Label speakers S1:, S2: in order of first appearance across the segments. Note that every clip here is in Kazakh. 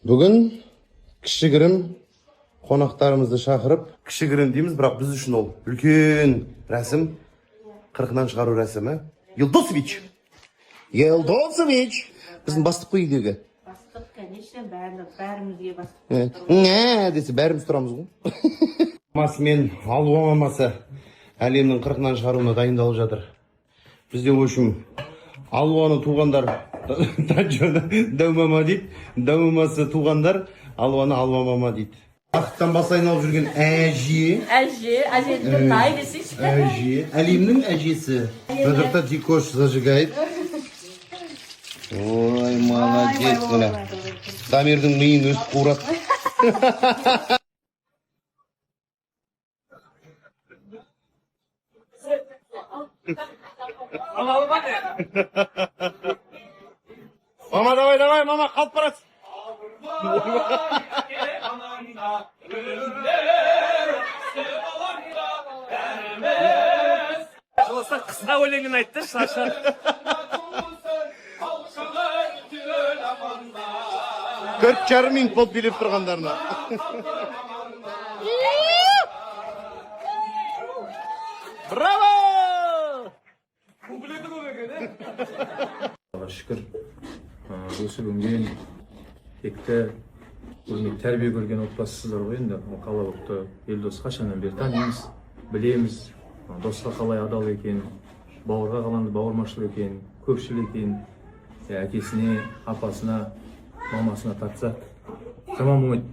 S1: Bugün kişigirим konaklarımızı şakırıp, kişigirim deyimiz, bırak biz üçün ol. Ülkün resim, 40'dan çıkarı resimi. Yıldosviç. Yıldosviç. Bizim bastık bu videoga.
S2: Bastık конечно, bärimizge bastık.
S1: Evet. Ne dese bärimiz turamız bu. Mas men alwa mamасы әлемнің 40'dan шығаруына дайындалып жатыр. Бізде өшім алуаны туғандар дәу мама дейді, дәу мамасы туғандар алуаны алва мама дейді. Бақыттан бас айналып жүрген әже.
S2: Әже тай десейші.
S1: Әже, әлемнің әжесі. Мына жақта дикош зажигает. Ой, молодец мына. Дамирдің миын өсіп қуырады. Mama давай, mama kalk parası.
S3: Olsa kısa ölenin ayttır Saşa.
S1: 4,5 ming pot bilip turganlarına. Bravo!
S4: Allah'a şükür осы күнге текті өрнек тәрбие көрген отбасысыздар ғой енді қалалықты Елдос қашаннан бері танимыз, білеміз, досқа қалай адал екен, бауырға қалай бауырмашыл екен, көпшіл екен, әкесіне, апасына, мамасына тартса жаман болмайды.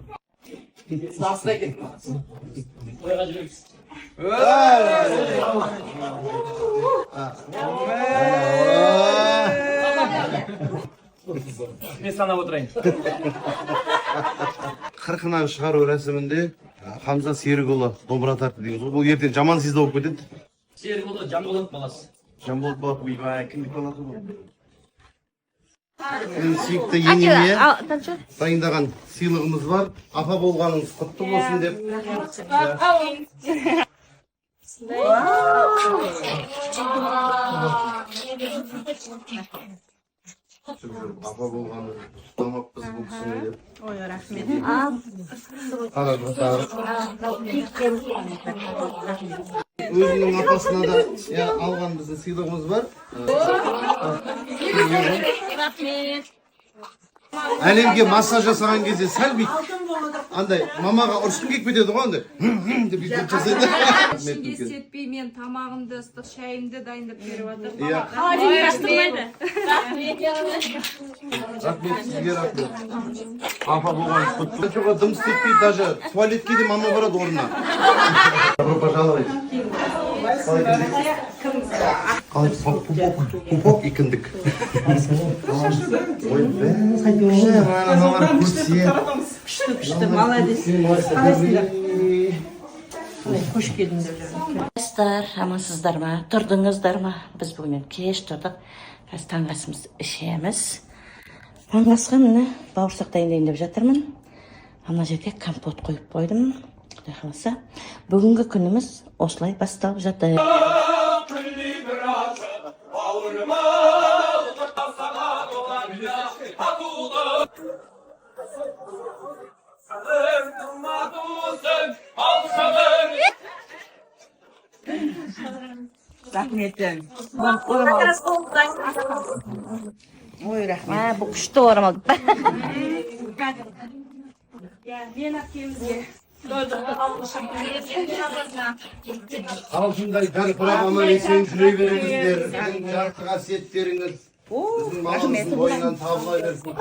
S3: Ben sana oturayım.
S1: 40'ынан шығару рәсімінде Хамза Серікұлы домбыра тартты дейміз. Бұл ертең жаман сізді болып кетеді.
S3: Серік oldu, Canbolot balası.
S1: Жамбол балақ ойбай, кімдік баласы бұл? Менің сүйікті енеме дайындаған сыйлығымыз бар. Апа болғаныңыз құтты болсын деп. Апа болғаныңыз құттықтамаппыз бұл кісіні деп.
S2: Ой, рахмет.
S1: Өзінің апасына да алған біздің сыйлығымыз бар.
S2: Рахмет.
S1: Әлемге массаж жасаған кезде сәл бүйтіп андай мамаға ұрысқым келіп кетеді ғой андай деп бүйтіп жасайды.
S5: Ешкімге сетпей мен тамағымды, ыстық шайымды дайындап беріп жатырмын.
S1: Иә.
S2: Рахмет.
S1: Рахмет сізге рахмет. Апа болған құтты. Çoğu дым істетпей даже туалетке де мама барады орнына. Добро пожаловать. Пупок и кіндік. Ой, аналар көрсе.
S2: Күшті, молодец. Қош келдіңдер.
S6: Достар, амансыздар ма? Тұрдыңыздар ма? Біз бүгінен кеш тұрдық. Қазір таңғы асымызды ішеміз. Таңғы асқа міне бауырсақ дайындайын деп жатырмын. Ана жерде компот қойып қойдым. Құдай қаласа, бүгінгі күніміз осылай басталып жатыр.
S2: Рахметім. Ой, рахмет.
S6: Бұл күшті орамал.
S2: Мен әкемізге.
S1: Алтындай жарқырап аман есен жүре беріңіздер. Сіздің жарқы қасиеттеріңіз біздің малымыздың бойынан табыла берсін.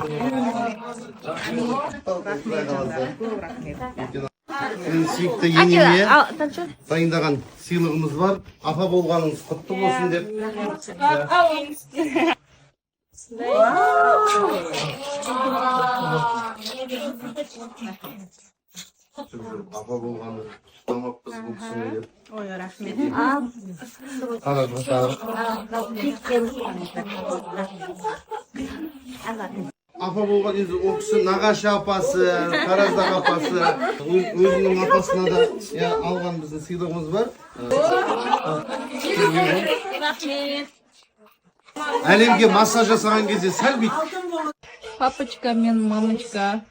S1: Менің сүйікті енеме дайындаған сыйлығымыз бар. Апа болғаныңыз құтты болсын деп. Апа болғаныңыз құттықтамаппыз бұл кісіні деп.
S2: Ой, рахмет.
S1: Апа болған енді ол кісі нағашы апасы, қараздақ апасы, өзінің апасына да алған біздің сыйлығымыз бар.
S2: Рахмет.
S1: Әлемге массаж жасаған кезде сәл бүйтіп
S5: папочка мен мамочка.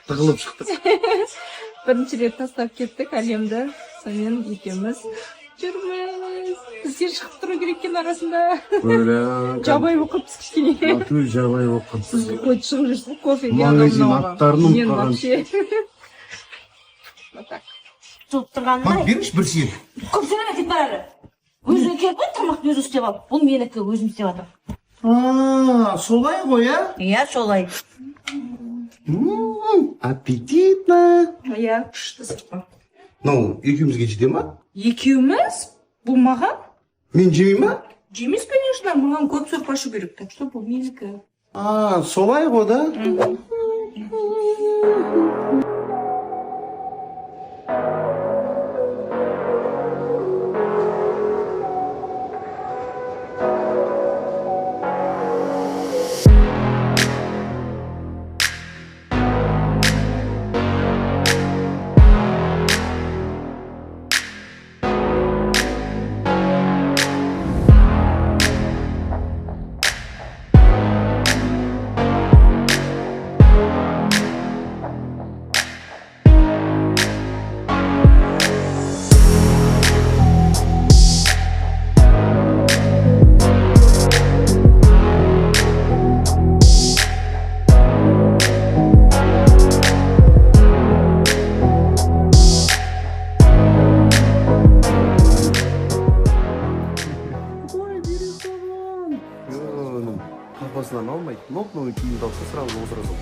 S1: Тығылып шықтық.
S5: Бірінші рет тастап кеттік әлемді. Сонымен екеуміз жүрміз. Бізге шығып тұру керек екен арасында. Жабай оқыпсыз кішкене.
S1: Натур жабай оқып.
S5: Сіз қойды шығып жүрсіз кофе.
S1: Магазин аттарын
S5: Мен
S1: ұмытпаған.
S5: вообще. Вот так.
S6: Туып тұрғанын
S1: Мақ беріңші бір сиыр.
S6: көп сен кетіп барады. Өзің келіп қой тамақты өзің істеп ал. Бұл менікі өзім істеп жатырмын.
S1: Солай ғой, а?
S6: Иә, солай.
S1: Аппетитно.
S5: Иә, күшті сыртқа.
S1: Мынау екеумізге жете ма?
S5: Екеуміз? Бұл маған?
S1: Мен жемей ма?
S5: Жемес, конечно, маған көп сорпа ашу керек. Так что бұл менікі.
S1: Солай ғой да? Қапасынан алмайды. Ноп-новый киімді алса сразу отырасың.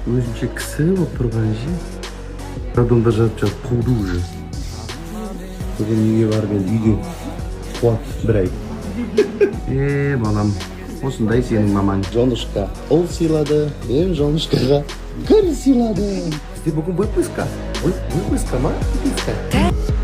S1: Өзімше кісі болып тұрған же. Адамдар жатып қуды уже. Бүгін үйге барып енді үйде қуат бір ай. Балам, осындай сенің мамаң. Жонышқа ұл сыйлады, мен жонышқаға гүл сыйлады. Бізде бүгін выписка. Выписка ма? Выписка.